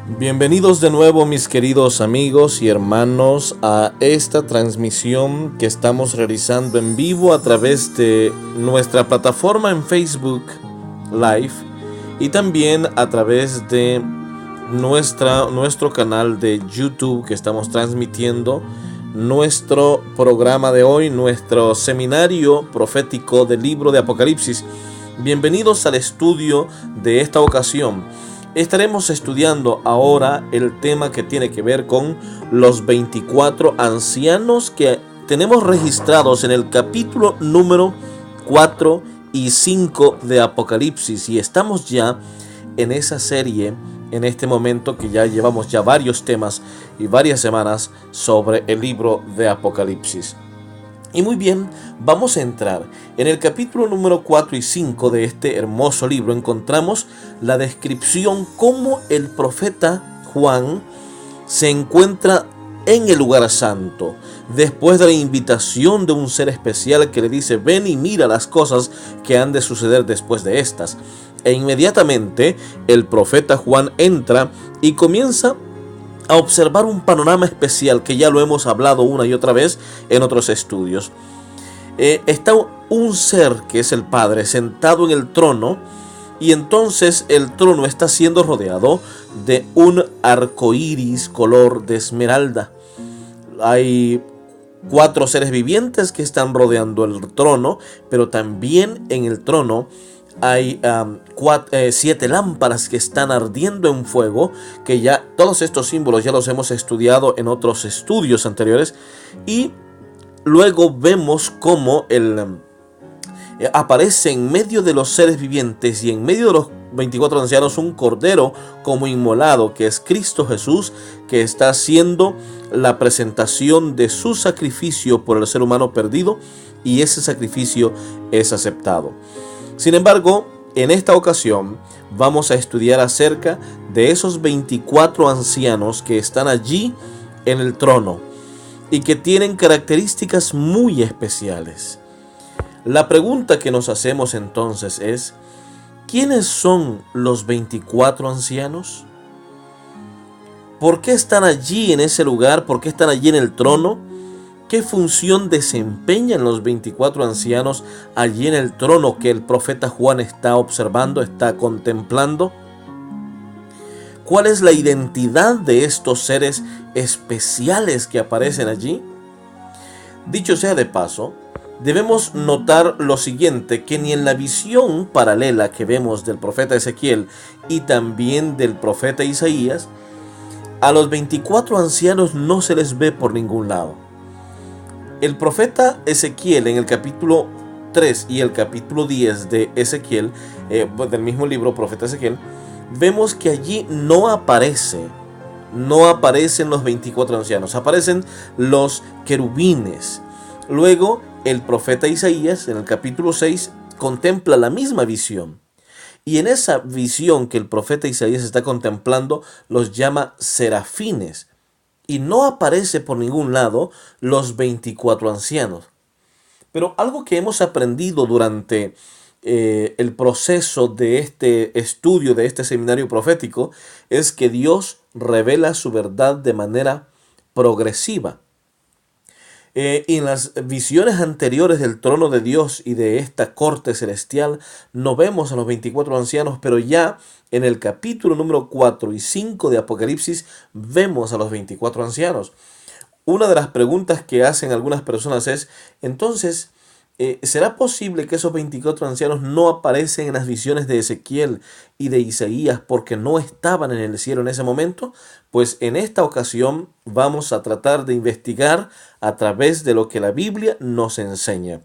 Bienvenidos de nuevo, mis queridos amigos y hermanos, a esta transmisión que estamos realizando en vivo a través de nuestra plataforma en Facebook Live y también a través de nuestro canal de YouTube, que estamos transmitiendo nuestro programa de hoy, nuestro seminario profético del libro de Apocalipsis. Bienvenidos al estudio de esta ocasión. Estaremos estudiando ahora el tema que tiene que ver con los 24 ancianos que tenemos registrados en el capítulo número 4 y 5 de Apocalipsis, y estamos ya en esa serie en este momento, que ya llevamos ya varios temas y varias semanas sobre el libro de Apocalipsis. Y muy bien, vamos a entrar en el capítulo número 4 y 5 de este hermoso libro. Encontramos la descripción cómo el profeta Juan se encuentra en el lugar santo, después de la invitación de un ser especial que le dice: ven y mira las cosas que han de suceder después de estas. E inmediatamente el profeta Juan entra y comienza a observar un panorama especial que ya lo hemos hablado una y otra vez en otros estudios. Está un ser que es el Padre sentado en el trono, y entonces el trono está siendo rodeado de un arco iris color de esmeralda. Hay 4 seres vivientes que están rodeando el trono, pero también en el trono hay 7 lámparas que están ardiendo en fuego, que ya todos estos símbolos ya los hemos estudiado en otros estudios anteriores. Y luego vemos cómo aparece en medio de los seres vivientes y en medio de los 24 ancianos un cordero como inmolado, que es Cristo Jesús, que está haciendo la presentación de su sacrificio por el ser humano perdido, y ese sacrificio es aceptado. Sin embargo, en esta ocasión vamos a estudiar acerca de esos 24 ancianos que están allí en el trono y que tienen características muy especiales. La pregunta que nos hacemos entonces es: ¿quiénes son los 24 ancianos? ¿Por qué están allí en ese lugar? ¿Por qué están allí en el trono? ¿Qué función desempeñan los 24 ancianos allí en el trono que el profeta Juan está observando, está contemplando? ¿Cuál es la identidad de estos seres especiales que aparecen allí? Dicho sea de paso, debemos notar lo siguiente, que ni en la visión paralela que vemos del profeta Ezequiel y también del profeta Isaías, a los 24 ancianos no se les ve por ningún lado. El profeta Ezequiel, en el capítulo 3 y el capítulo 10 de Ezequiel, del mismo libro, profeta Ezequiel, vemos que allí no aparecen los 24 ancianos, aparecen los querubines. Luego, el profeta Isaías, en el capítulo 6, contempla la misma visión. Y en esa visión que el profeta Isaías está contemplando, los llama serafines. Y no aparece por ningún lado los 24 ancianos. Pero algo que hemos aprendido durante el proceso de este estudio, de este seminario profético, es que Dios revela su verdad de manera progresiva. En las visiones anteriores del trono de Dios y de esta corte celestial no vemos a los 24 ancianos, pero ya en el capítulo número 4 y 5 de Apocalipsis vemos a los 24 ancianos. Una de las preguntas que hacen algunas personas es: entonces, ¿será posible que esos 24 ancianos no aparecen en las visiones de Ezequiel y de Isaías porque no estaban en el cielo en ese momento? Pues en esta ocasión vamos a tratar de investigar a través de lo que la Biblia nos enseña.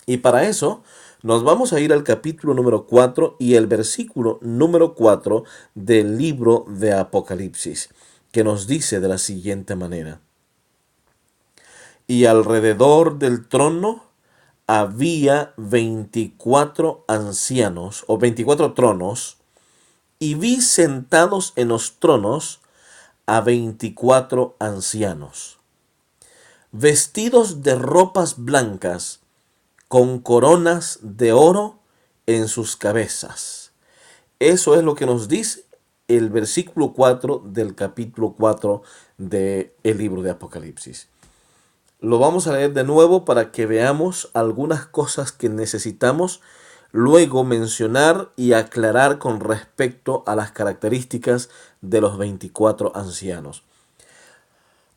Y para eso nos vamos a ir al capítulo número 4 y el versículo número 4 del libro de Apocalipsis, que nos dice de la siguiente manera: y alrededor del trono había 24 ancianos o 24 tronos, y vi sentados en los tronos a 24 ancianos, vestidos de ropas blancas, con coronas de oro en sus cabezas. Eso es lo que nos dice el versículo 4 del capítulo 4 del libro de Apocalipsis. Lo vamos a leer de nuevo para que veamos algunas cosas que necesitamos luego mencionar y aclarar con respecto a las características de los 24 ancianos.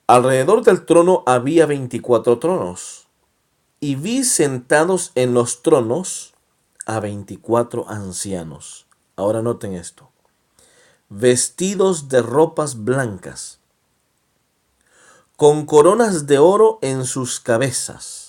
Alrededor del trono había 24 tronos, y vi sentados en los tronos a 24 ancianos. Ahora noten esto. Vestidos de ropas blancas, con coronas de oro en sus cabezas.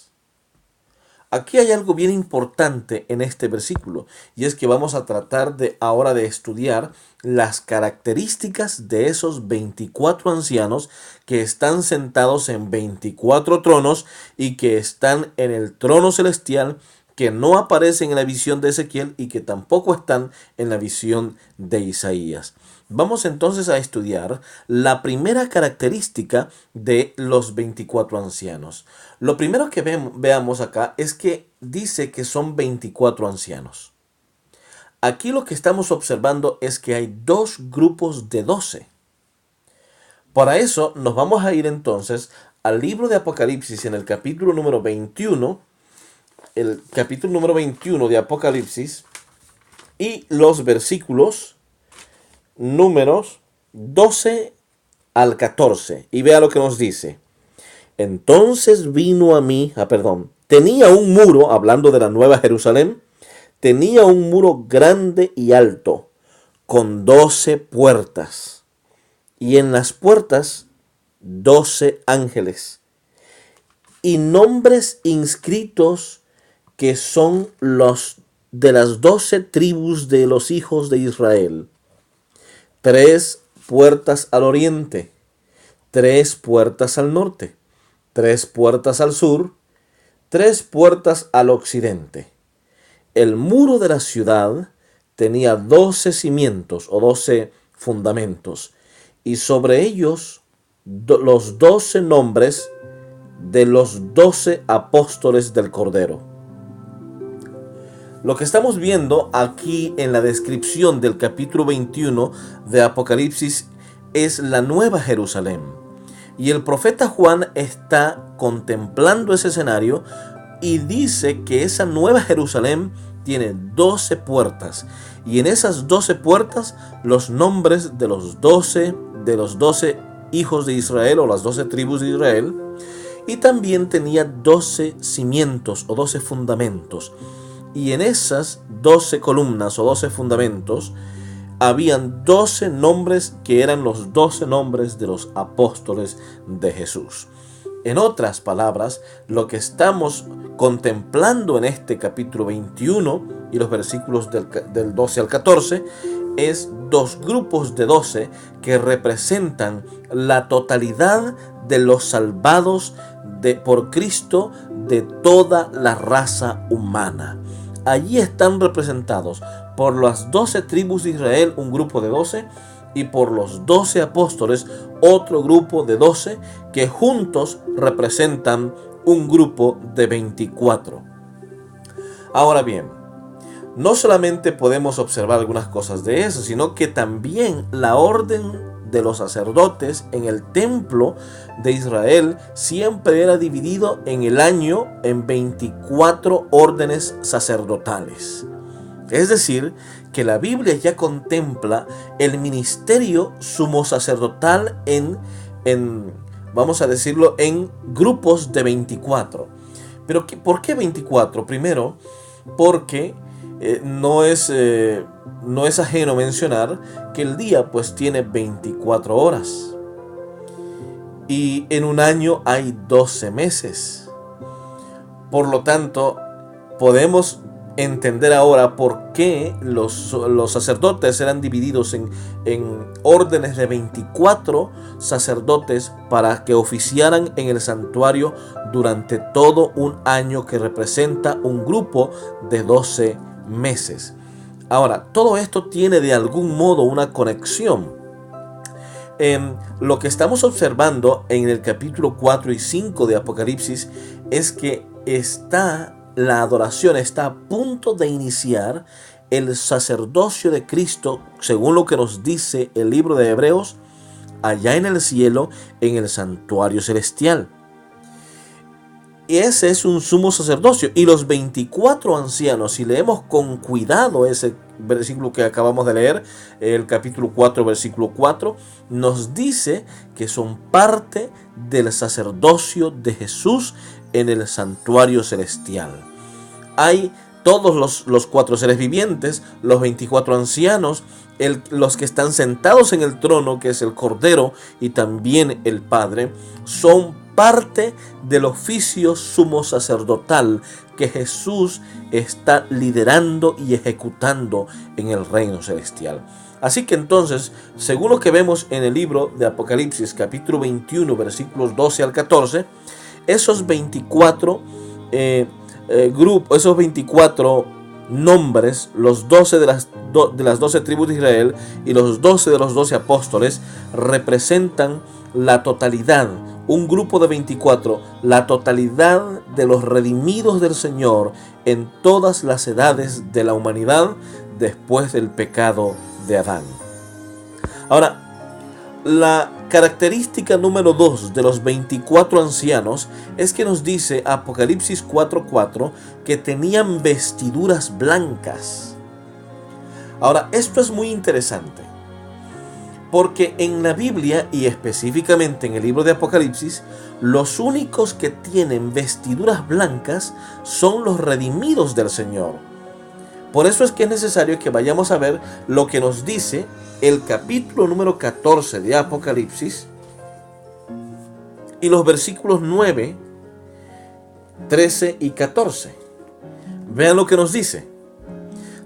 Aquí hay algo bien importante en este versículo, y es que vamos a tratar ahora de estudiar las características de esos 24 ancianos que están sentados en 24 tronos y que están en el trono celestial, que no aparecen en la visión de Ezequiel y que tampoco están en la visión de Isaías. Vamos entonces a estudiar la primera característica de los 24 ancianos. Lo primero que veamos acá es que dice que son 24 ancianos. Aquí lo que estamos observando es que hay dos grupos de 12. Para eso nos vamos a ir entonces al libro de Apocalipsis en el capítulo número 21, el capítulo número 21 de Apocalipsis y los versículos números 12 al 14. Y vea lo que nos dice. Entonces vino a mí, tenía un muro, hablando de la Nueva Jerusalén, tenía un muro grande y alto, con 12 puertas, y en las puertas 12 ángeles, y nombres inscritos que son los de las 12 tribus de los hijos de Israel. 3 puertas al oriente, 3 puertas al norte, 3 puertas al sur, 3 puertas al occidente. El muro de la ciudad tenía 12 cimientos o 12 fundamentos, y sobre ellos los 12 nombres de los 12 apóstoles del Cordero. Lo que estamos viendo aquí en la descripción del capítulo 21 de Apocalipsis es la Nueva Jerusalén. Y el profeta Juan está contemplando ese escenario y dice que esa Nueva Jerusalén tiene 12 puertas. Y en esas 12 puertas los nombres de los 12 hijos de Israel o las 12 tribus de Israel. Y también tenía 12 cimientos o 12 fundamentos. Y en esas 12 columnas o 12 fundamentos habían 12 nombres que eran los 12 nombres de los apóstoles de Jesús. En otras palabras, lo que estamos contemplando en este capítulo 21 y los versículos del 12 al 14 es dos grupos de 12 que representan la totalidad de los salvados por Cristo de toda la raza humana. Allí están representados por las 12 tribus de Israel, un grupo de 12, y por los 12 apóstoles, otro grupo de 12, que juntos representan un grupo de 24. Ahora bien, no solamente podemos observar algunas cosas de eso, sino que también la orden de los sacerdotes en el templo de Israel siempre era dividido en el año en 24 órdenes sacerdotales. Es decir, que la Biblia ya contempla el ministerio sumo sacerdotal en vamos a decirlo, en grupos de 24. Pero ¿por qué 24? Primero, porque no es ajeno mencionar que el día pues tiene 24 horas. Y en un año hay 12 meses. Por lo tanto, podemos entender ahora por qué los sacerdotes eran divididos en órdenes de 24 sacerdotes para que oficiaran en el santuario durante todo un año, que representa un grupo de 12 meses. Ahora, todo esto tiene de algún modo una conexión. Lo que estamos observando en el capítulo 4 y 5 de Apocalipsis es que la adoración está a punto de iniciar el sacerdocio de Cristo, según lo que nos dice el libro de Hebreos, allá en el cielo, en el santuario celestial. Y ese es un sumo sacerdocio. Y los 24 ancianos, si leemos con cuidado ese versículo que acabamos de leer, el capítulo 4, versículo 4, nos dice que son parte del sacerdocio de Jesús en el santuario celestial. Hay todos los 4 seres vivientes, los 24 ancianos, los que están sentados en el trono, que es el Cordero, y también el Padre, son parte del oficio sumo sacerdotal que Jesús está liderando y ejecutando en el reino celestial. Así que entonces, según lo que vemos en el libro de Apocalipsis, capítulo 21, versículos 12 al 14, esos 24 grupos, esos 24 nombres, los 12 de las 12 tribus de Israel y los 12 de los 12 apóstoles, representan la totalidad, un grupo de 24, la totalidad de los redimidos del Señor en todas las edades de la humanidad después del pecado de Adán. Ahora, la característica número 2 de los 24 ancianos es que nos dice Apocalipsis 4:4 que tenían vestiduras blancas. Ahora, esto es muy interesante, porque en la Biblia y específicamente en el libro de Apocalipsis, los únicos que tienen vestiduras blancas son los redimidos del Señor. Por eso es que es necesario que vayamos a ver lo que nos dice el capítulo número 14 de Apocalipsis y los versículos 9, 13 y 14. Vean lo que nos dice.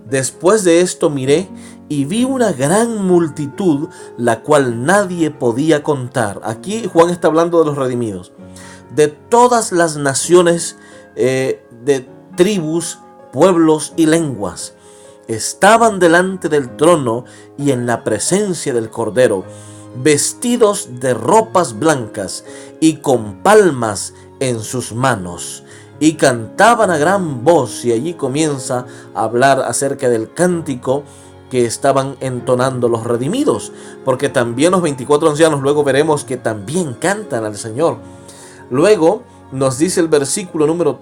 Después de esto miré y vi una gran multitud, la cual nadie podía contar. Aquí Juan está hablando de los redimidos. De todas las naciones, de tribus, pueblos y lenguas. Estaban delante del trono y en la presencia del Cordero, vestidos de ropas blancas y con palmas en sus manos. Y cantaban a gran voz, y allí comienza a hablar acerca del cántico que estaban entonando los redimidos, porque también los 24 ancianos luego veremos que también cantan al Señor. Luego nos dice el versículo número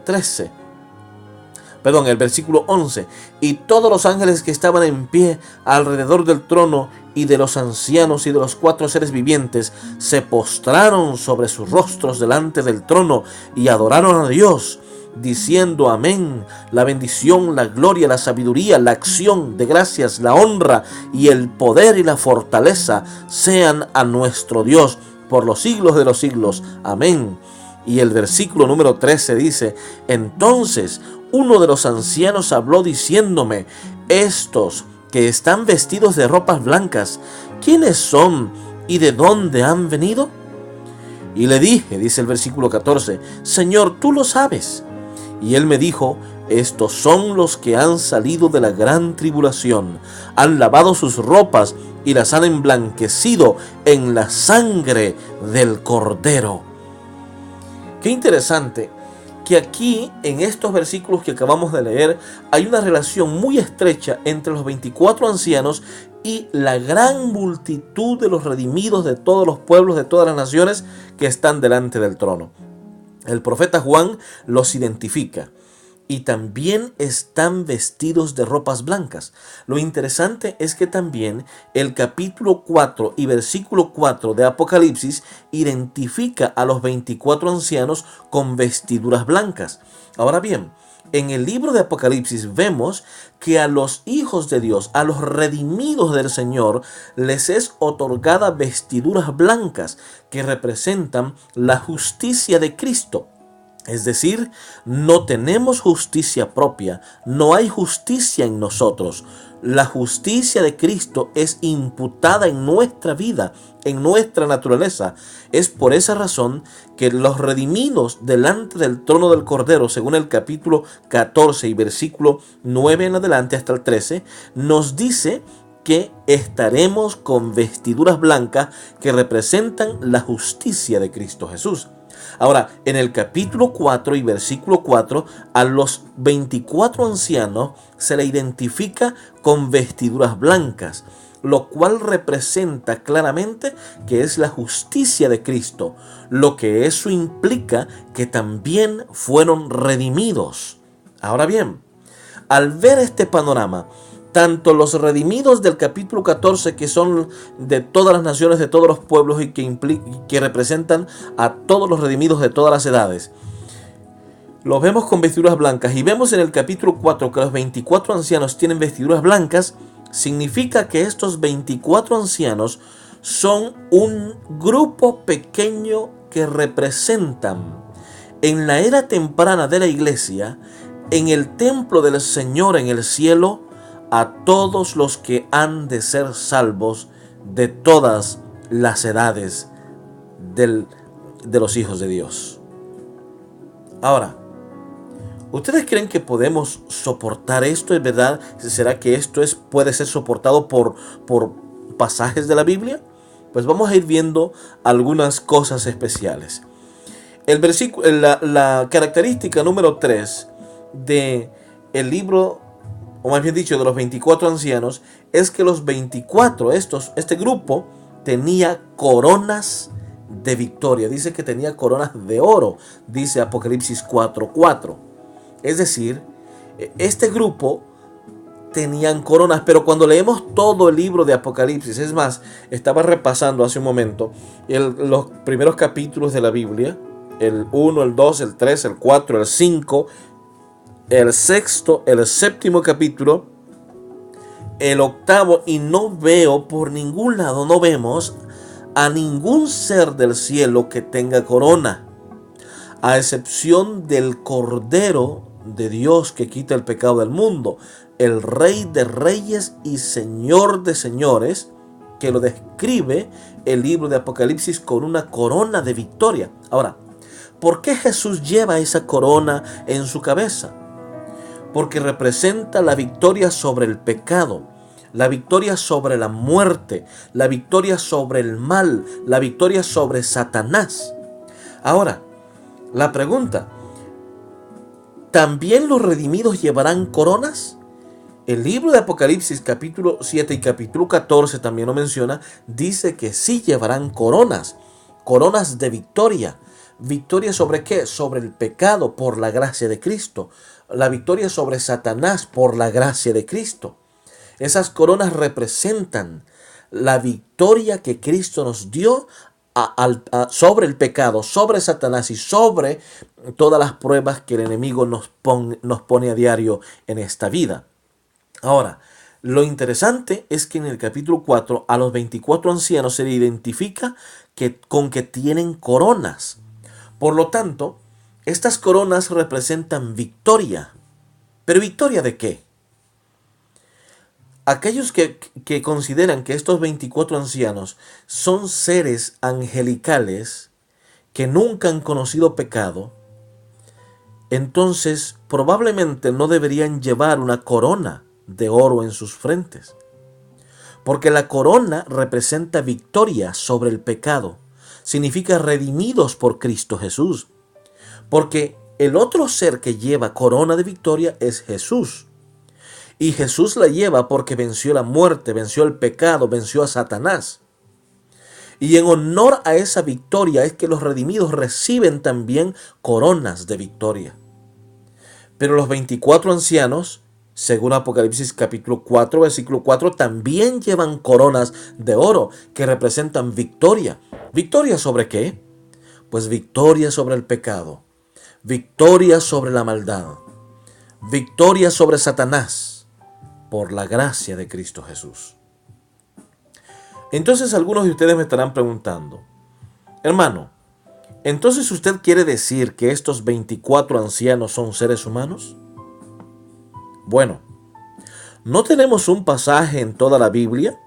11, y todos los ángeles que estaban en pie alrededor del trono y de los ancianos y de los 4 seres vivientes se postraron sobre sus rostros delante del trono y adoraron a Dios, diciendo amén. La bendición, la gloria, la sabiduría, la acción de gracias, la honra y el poder y la fortaleza sean a nuestro Dios por los siglos de los siglos. Amén. Y el versículo número 13 dice: entonces uno de los ancianos habló diciéndome: estos que están vestidos de ropas blancas, ¿quiénes son y de dónde han venido? Y le dije, dice el versículo 14, Señor, tú lo sabes. Y él me dijo: estos son los que han salido de la gran tribulación, han lavado sus ropas y las han emblanquecido en la sangre del Cordero. Qué interesante que aquí en estos versículos que acabamos de leer hay una relación muy estrecha entre los 24 ancianos y la gran multitud de los redimidos de todos los pueblos, de todas las naciones que están delante del trono. El profeta Juan los identifica y también están vestidos de ropas blancas. Lo interesante es que también el capítulo 4 y versículo 4 de Apocalipsis identifica a los 24 ancianos con vestiduras blancas. Ahora bien, en el libro de Apocalipsis vemos que a los hijos de Dios, a los redimidos del Señor, les es otorgada vestiduras blancas que representan la justicia de Cristo. Es decir, no tenemos justicia propia, no hay justicia en nosotros. La justicia de Cristo es imputada en nuestra vida, en nuestra naturaleza. Es por esa razón que los redimidos delante del trono del Cordero, según el capítulo 14 y versículo 9 en adelante hasta el 13, nos dice que estaremos con vestiduras blancas que representan la justicia de Cristo Jesús. Ahora, en el capítulo 4 y versículo 4, a los 24 ancianos se le identifica con vestiduras blancas, lo cual representa claramente que es la justicia de Cristo, lo que eso implica que también fueron redimidos. Ahora bien, al ver este panorama, tanto los redimidos del capítulo 14, que son de todas las naciones, de todos los pueblos y que representan a todos los redimidos de todas las edades, los vemos con vestiduras blancas, y vemos en el capítulo 4 que los 24 ancianos tienen vestiduras blancas. Significa que estos 24 ancianos son un grupo pequeño que representan en la era temprana de la iglesia, en el templo del Señor en el cielo, a todos los que han de ser salvos de todas las edades de los hijos de Dios. Ahora, ¿ustedes creen que podemos soportar esto? ¿Es verdad? ¿Será que esto puede ser soportado por pasajes de la Biblia? Pues vamos a ir viendo algunas cosas especiales. La característica número 3 de el libro, o más bien dicho, de los 24 ancianos, es que los 24, este grupo, tenía coronas de victoria. Dice que tenía coronas de oro, dice Apocalipsis 4:4. Es decir, este grupo tenían coronas, pero cuando leemos todo el libro de Apocalipsis, es más, estaba repasando hace un momento los primeros capítulos de la Biblia, el 1, el 2, el 3, el 4, el 5, el sexto, el séptimo capítulo, el octavo, y no veo por ningún lado, no vemos a ningún ser del cielo que tenga corona, a excepción del Cordero de Dios que quita el pecado del mundo, el Rey de Reyes y Señor de Señores, que lo describe el libro de Apocalipsis con una corona de victoria. Ahora, ¿por qué Jesús lleva esa corona en su cabeza? Porque representa la victoria sobre el pecado, la victoria sobre la muerte, la victoria sobre el mal, la victoria sobre Satanás. Ahora, la pregunta, ¿también los redimidos llevarán coronas? El libro de Apocalipsis capítulo 7 y capítulo 14 también lo menciona, dice que sí llevarán coronas, coronas de victoria. ¿Victoria sobre qué? Sobre el pecado por la gracia de Cristo. La victoria sobre Satanás por la gracia de Cristo. Esas coronas representan la victoria que Cristo nos dio sobre el pecado, sobre Satanás y sobre todas las pruebas que el enemigo nos pone a diario en esta vida. Ahora, lo interesante es que en el capítulo 4 a los 24 ancianos se le identifica con que tienen coronas. Por lo tanto, estas coronas representan victoria. ¿Pero victoria de qué? Aquellos que consideran que estos 24 ancianos son seres angelicales que nunca han conocido pecado, entonces probablemente no deberían llevar una corona de oro en sus frentes, porque la corona representa victoria sobre el pecado, significa redimidos por Cristo Jesús, porque el otro ser que lleva corona de victoria es Jesús. Y Jesús la lleva porque venció la muerte, venció el pecado, venció a Satanás. Y en honor a esa victoria es que los redimidos reciben también coronas de victoria. Pero los 24 ancianos, según Apocalipsis capítulo 4, versículo 4, también llevan coronas de oro que representan victoria. ¿Victoria sobre qué? Pues victoria sobre el pecado, victoria sobre la maldad, victoria sobre Satanás, por la gracia de Cristo Jesús. Entonces algunos de ustedes me estarán preguntando, hermano, ¿entonces usted quiere decir que estos 24 ancianos son seres humanos? Bueno, no tenemos un pasaje en toda la Biblia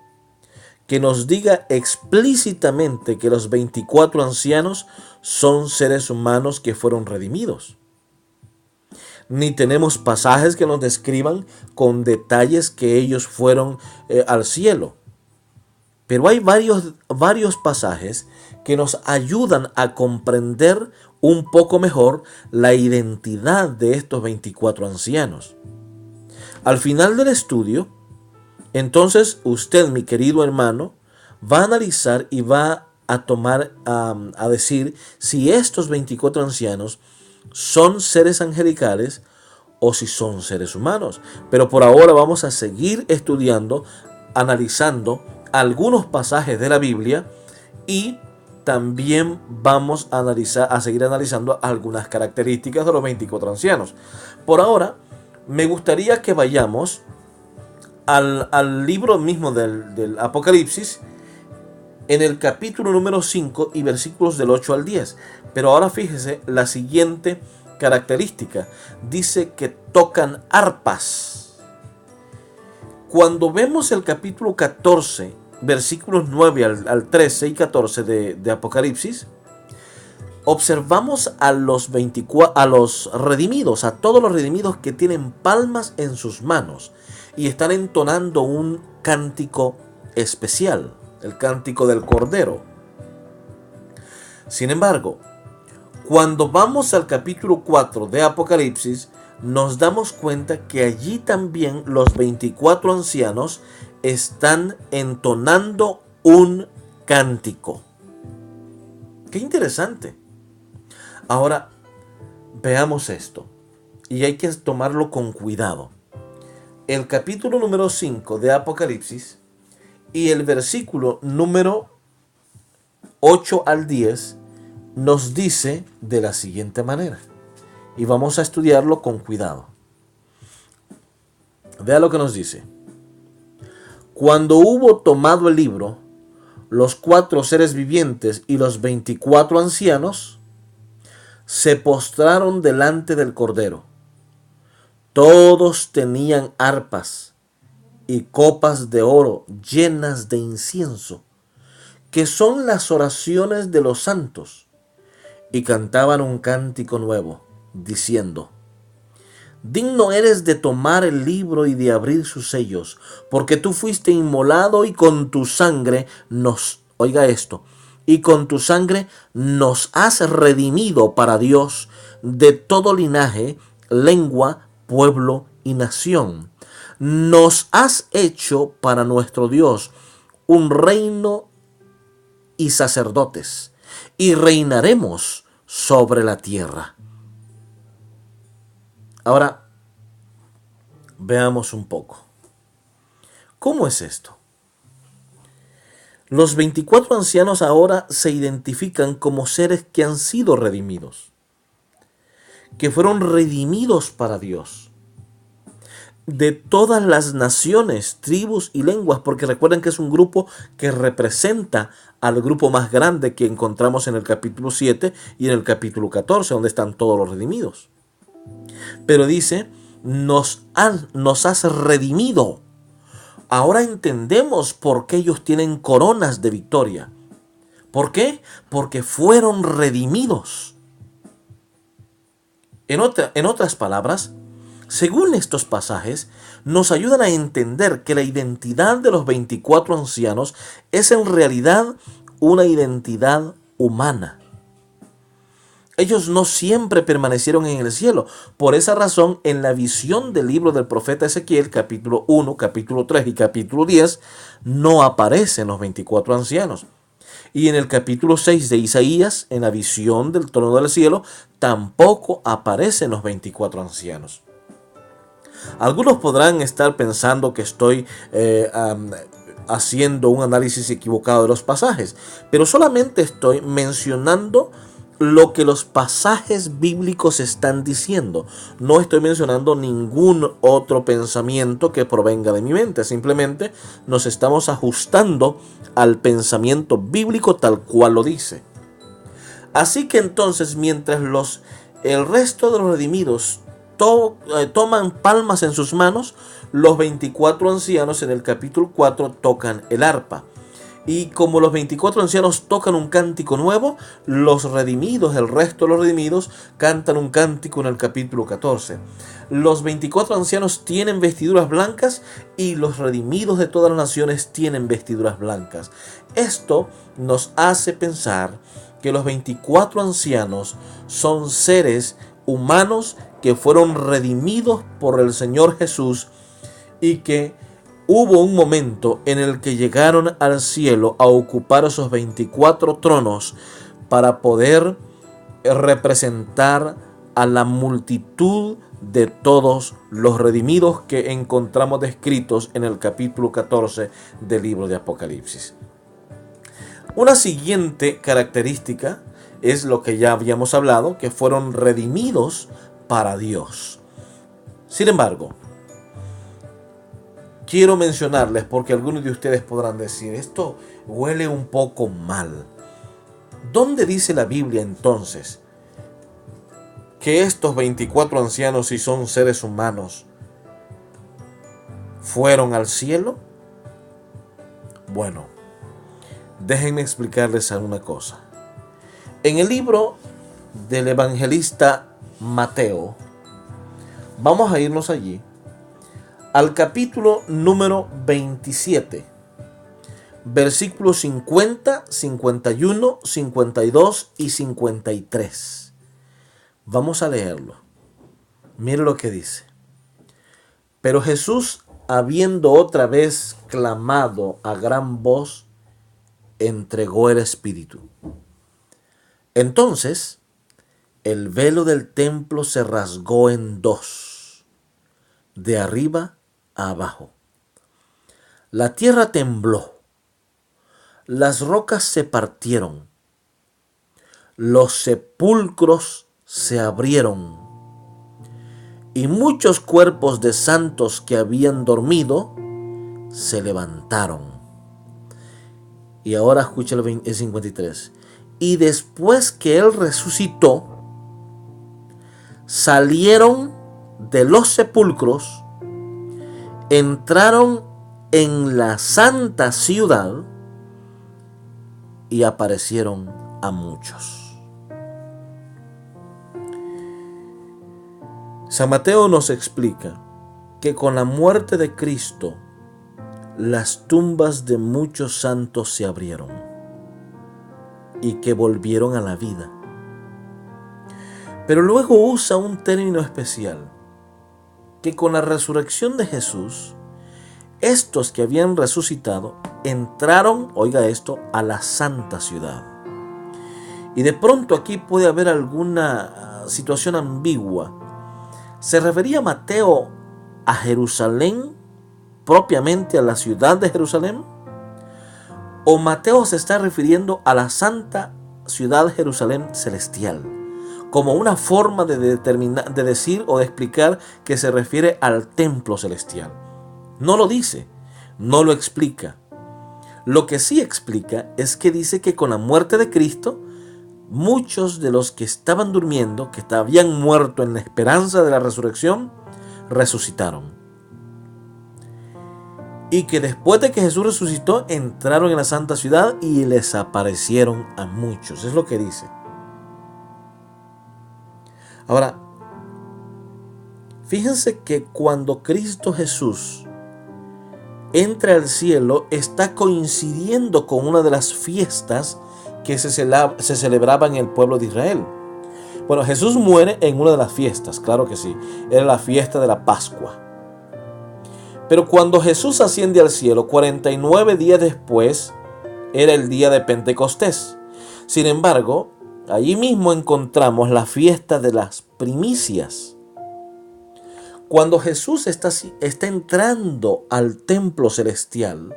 que nos diga explícitamente que los 24 ancianos son seres humanos que fueron redimidos. Ni tenemos pasajes que nos describan con detalles que ellos fueron al cielo. Pero hay varios pasajes que nos ayudan a comprender un poco mejor la identidad de estos 24 ancianos. Al final del estudio, entonces usted, mi querido hermano, va a analizar y va a tomar a decir si estos 24 ancianos son seres angelicales o si son seres humanos. Pero por ahora vamos a seguir estudiando, analizando algunos pasajes de la Biblia y también vamos a seguir analizando algunas características de los 24 ancianos. Por ahora, me gustaría que vayamos al libro mismo del Apocalipsis, en el capítulo número 5 y versículos del 8 al 10. Pero ahora fíjese la siguiente característica. Dice que tocan arpas. Cuando vemos el capítulo 14, versículos 9 al 13 y 14 de Apocalipsis, observamos a los redimidos, a todos los redimidos que tienen palmas en sus manos y están entonando un cántico especial, el cántico del Cordero. Sin embargo, cuando vamos al capítulo 4 de Apocalipsis, nos damos cuenta que allí también los 24 ancianos están entonando un cántico. ¡Qué interesante! Ahora, veamos esto, y hay que tomarlo con cuidado. El capítulo número 5 de Apocalipsis y el versículo número 8 al 10 nos dice de la siguiente manera, y vamos a estudiarlo con cuidado. Vea lo que nos dice. Cuando hubo tomado el libro, los 4 seres vivientes y los 24 ancianos se postraron delante del Cordero. Todos tenían arpas y copas de oro llenas de incienso, que son las oraciones de los santos, y cantaban un cántico nuevo, diciendo: digno eres de tomar el libro y de abrir sus sellos, porque tú fuiste inmolado y con tu sangre oiga esto, y con tu sangre nos has redimido para Dios de todo linaje, lengua, pueblo y nación. Nos has hecho para nuestro Dios un reino y sacerdotes, y reinaremos sobre la tierra. Ahora, veamos un poco. ¿Cómo es esto? Los 24 ancianos ahora se identifican como seres que han sido redimidos, que fueron redimidos para Dios, de todas las naciones, tribus y lenguas, porque recuerden que es un grupo que representa al grupo más grande que encontramos en el capítulo 7 y en el capítulo 14, donde están todos los redimidos. Pero dice, nos has redimido. Ahora entendemos por qué ellos tienen coronas de victoria. ¿Por qué? Porque fueron redimidos. En otras palabras, según estos pasajes, nos ayudan a entender que la identidad de los 24 ancianos es en realidad una identidad humana. Ellos no siempre permanecieron en el cielo. Por esa razón, en la visión del libro del profeta Ezequiel, capítulo 1, capítulo 3 y capítulo 10, no aparecen los 24 ancianos. Y en el capítulo 6 de Isaías, en la visión del trono del cielo, tampoco aparecen los 24 ancianos. Algunos podrán estar pensando que estoy haciendo un análisis equivocado de los pasajes, pero solamente estoy mencionando lo que los pasajes bíblicos están diciendo. No estoy mencionando ningún otro pensamiento que provenga de mi mente. Simplemente nos estamos ajustando al pensamiento bíblico tal cual lo dice. Así que entonces, mientras el resto de los redimidos toman palmas en sus manos, los 24 ancianos en el capítulo 4 tocan el arpa. Y como los 24 ancianos tocan un cántico nuevo, los redimidos, el resto de los redimidos, cantan un cántico en el capítulo 14. Los 24 ancianos tienen vestiduras blancas y los redimidos de todas las naciones tienen vestiduras blancas. Esto nos hace pensar que los 24 ancianos son seres humanos que fueron redimidos por el Señor Jesús y que hubo un momento en el que llegaron al cielo a ocupar esos 24 tronos para poder representar a la multitud de todos los redimidos que encontramos descritos en el capítulo 14 del libro de Apocalipsis. Una siguiente característica es lo que ya habíamos hablado, que fueron redimidos para Dios. Sin embargo, quiero mencionarles, porque algunos de ustedes podrán decir, esto huele un poco mal. ¿Dónde dice la Biblia entonces que estos 24 ancianos, si son seres humanos, fueron al cielo? Bueno, déjenme explicarles alguna cosa. En el libro del evangelista Mateo, vamos a irnos allí, al capítulo número 27, versículos 50, 51, 52 y 53. Vamos a leerlo. Mire lo que dice. Pero Jesús, habiendo otra vez clamado a gran voz, entregó el Espíritu. Entonces, el velo del templo se rasgó en dos, de arriba a abajo. La tierra tembló, las rocas se partieron, los sepulcros se abrieron, y muchos cuerpos de santos que habían dormido se levantaron. Y ahora escucha el 53. Y después que Él resucitó, salieron de los sepulcros, entraron en la santa ciudad y aparecieron a muchos. San Mateo nos explica que con la muerte de Cristo, las tumbas de muchos santos se abrieron y que volvieron a la vida. Pero luego usa un término especial, que con la resurrección de Jesús, estos que habían resucitado entraron, oiga esto, a la santa ciudad. Y de pronto aquí puede haber alguna situación ambigua. ¿Se refería Mateo a Jerusalén, propiamente a la ciudad de Jerusalén? ¿O Mateo se está refiriendo a la santa ciudad de Jerusalén celestial, como una forma de decir o de explicar que se refiere al templo celestial? No lo dice, no lo explica. Lo que sí explica es que dice que con la muerte de Cristo, muchos de los que estaban durmiendo, que habían muerto en la esperanza de la resurrección, resucitaron. Y que después de que Jesús resucitó, entraron en la santa ciudad y les aparecieron a muchos. Es lo que dice. Ahora, fíjense que cuando Cristo Jesús entra al cielo, está coincidiendo con una de las fiestas que se celebraba en el pueblo de Israel. Bueno, Jesús muere en una de las fiestas, claro que sí. Era la fiesta de la Pascua. Pero cuando Jesús asciende al cielo, 49 días después, era el día de Pentecostés. Sin embargo, allí mismo encontramos la fiesta de las primicias. Cuando Jesús está entrando al templo celestial,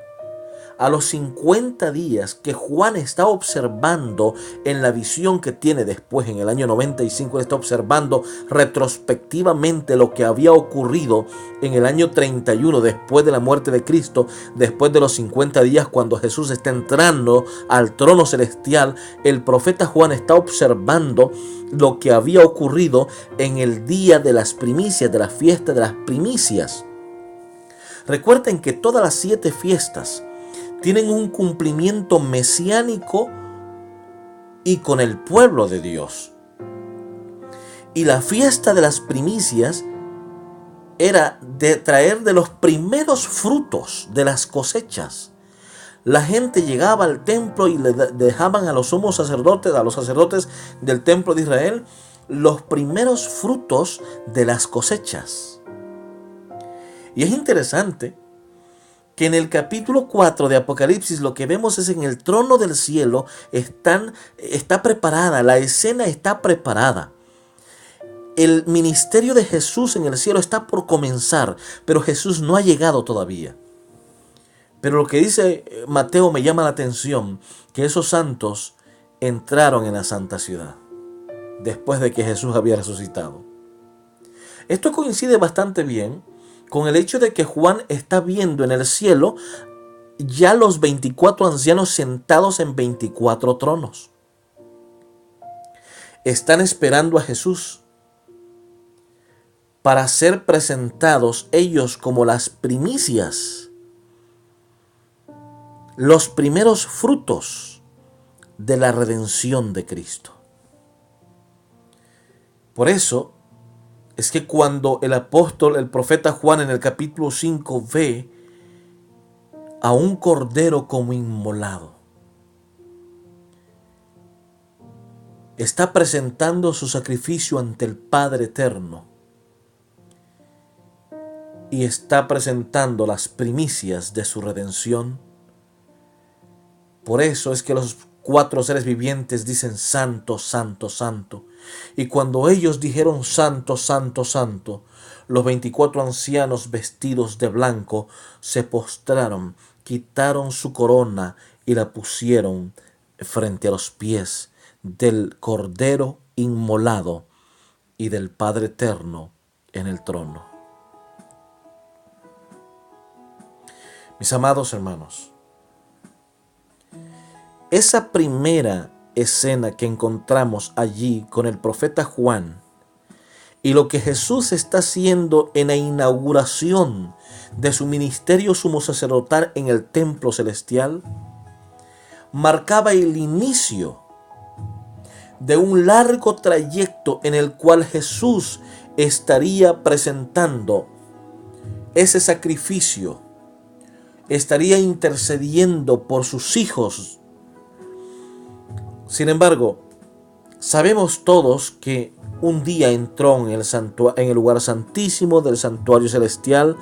a los 50 días que Juan está observando en la visión que tiene después, en el año 95, está observando retrospectivamente lo que había ocurrido en el año 31, después de la muerte de Cristo, después de los 50 días cuando Jesús está entrando al trono celestial. El profeta Juan está observando lo que había ocurrido en el día de las primicias, de la fiesta de las primicias. Recuerden que todas las 7 fiestas tienen un cumplimiento mesiánico y con el pueblo de Dios. Y la fiesta de las primicias era de traer de los primeros frutos de las cosechas. la gente llegaba al templo y le dejaban a los sumos sacerdotes, a los sacerdotes del templo de Israel, los primeros frutos de las cosechas. Y es interesante que en el capítulo 4 de Apocalipsis lo que vemos es en el trono del cielo está preparada, la escena está preparada. El ministerio de Jesús en el cielo está por comenzar, pero Jesús no ha llegado todavía. Pero lo que dice Mateo me llama la atención, que esos santos entraron en la santa ciudad después de que Jesús había resucitado. Esto coincide bastante bien con el hecho de que Juan está viendo en el cielo ya los 24 ancianos sentados en 24 tronos. Están esperando a Jesús para ser presentados ellos como las primicias, los primeros frutos de la redención de Cristo. Por eso es que cuando el profeta Juan en el capítulo 5 ve a un cordero como inmolado, está presentando su sacrificio ante el Padre Eterno y está presentando las primicias de su redención. Por eso es que los 4 seres vivientes dicen santo, santo, santo. Y cuando ellos dijeron santo, santo, santo, los 24 ancianos vestidos de blanco se postraron, quitaron su corona y la pusieron frente a los pies del Cordero inmolado y del Padre Eterno en el trono. Mis amados hermanos, esa primera escena que encontramos allí con el profeta Juan y lo que Jesús está haciendo en la inauguración de su ministerio sumo sacerdotal en el templo celestial, marcaba el inicio de un largo trayecto en el cual Jesús estaría presentando ese sacrificio, estaría intercediendo por sus hijos. Sin embargo, sabemos todos que un día entró en el lugar santísimo del santuario celestial,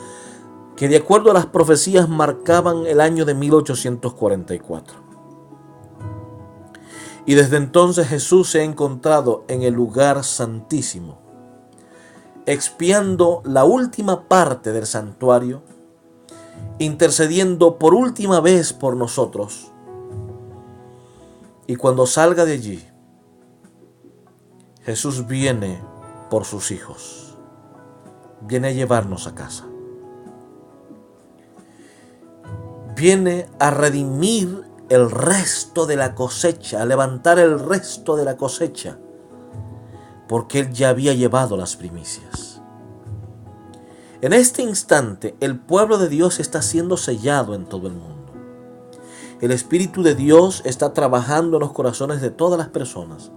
que de acuerdo a las profecías marcaban el año de 1844. Y desde entonces Jesús se ha encontrado en el lugar santísimo, expiando la última parte del santuario, intercediendo por última vez por nosotros. Y cuando salga de allí, Jesús viene por sus hijos, viene a llevarnos a casa, viene a redimir el resto de la cosecha, a levantar el resto de la cosecha, porque Él ya había llevado las primicias. En este instante, el pueblo de Dios está siendo sellado en todo el mundo. El Espíritu de Dios está trabajando en los corazones de todas las personas.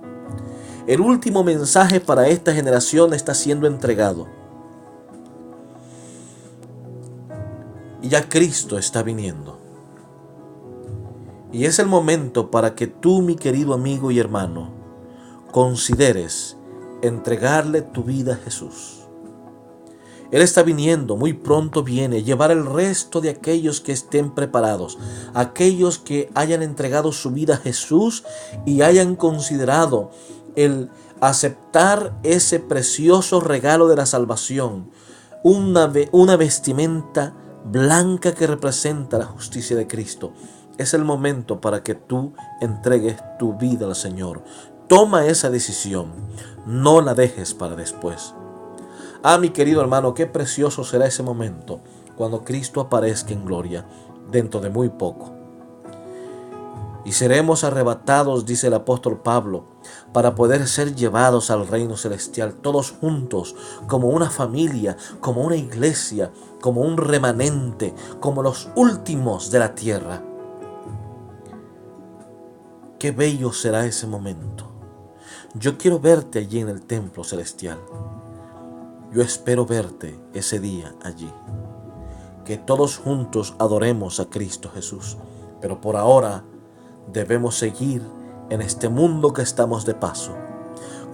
El último mensaje para esta generación está siendo entregado. Y ya Cristo está viniendo. Y es el momento para que tú, mi querido amigo y hermano, consideres entregarle tu vida a Jesús. Él está viniendo, muy pronto viene, llevar el resto de aquellos que estén preparados, aquellos que hayan entregado su vida a Jesús y hayan considerado el aceptar ese precioso regalo de la salvación, una vestimenta blanca que representa la justicia de Cristo. Es el momento para que tú entregues tu vida al Señor. Toma esa decisión, no la dejes para después. Ah, mi querido hermano, qué precioso será ese momento cuando Cristo aparezca en gloria dentro de muy poco. Y seremos arrebatados, dice el apóstol Pablo, para poder ser llevados al reino celestial, todos juntos, como una familia, como una iglesia, como un remanente, como los últimos de la tierra. Qué bello será ese momento. Yo quiero verte allí en el templo celestial. Yo espero verte ese día allí. Que todos juntos adoremos a Cristo Jesús, Pero por ahora debemos seguir en este mundo que estamos de paso,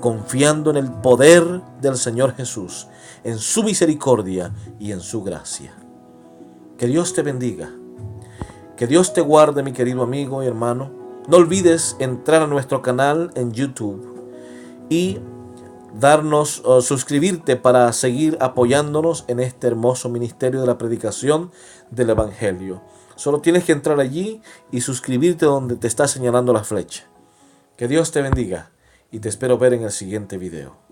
confiando en el poder del Señor Jesús, en su misericordia y en su gracia. Que Dios te bendiga. Que Dios te guarde, mi querido amigo y hermano. No olvides entrar a nuestro canal en YouTube y suscribirte para seguir apoyándonos en este hermoso ministerio de la predicación del Evangelio. Solo tienes que entrar allí y suscribirte donde te está señalando la flecha. Que Dios te bendiga y te espero ver en el siguiente video.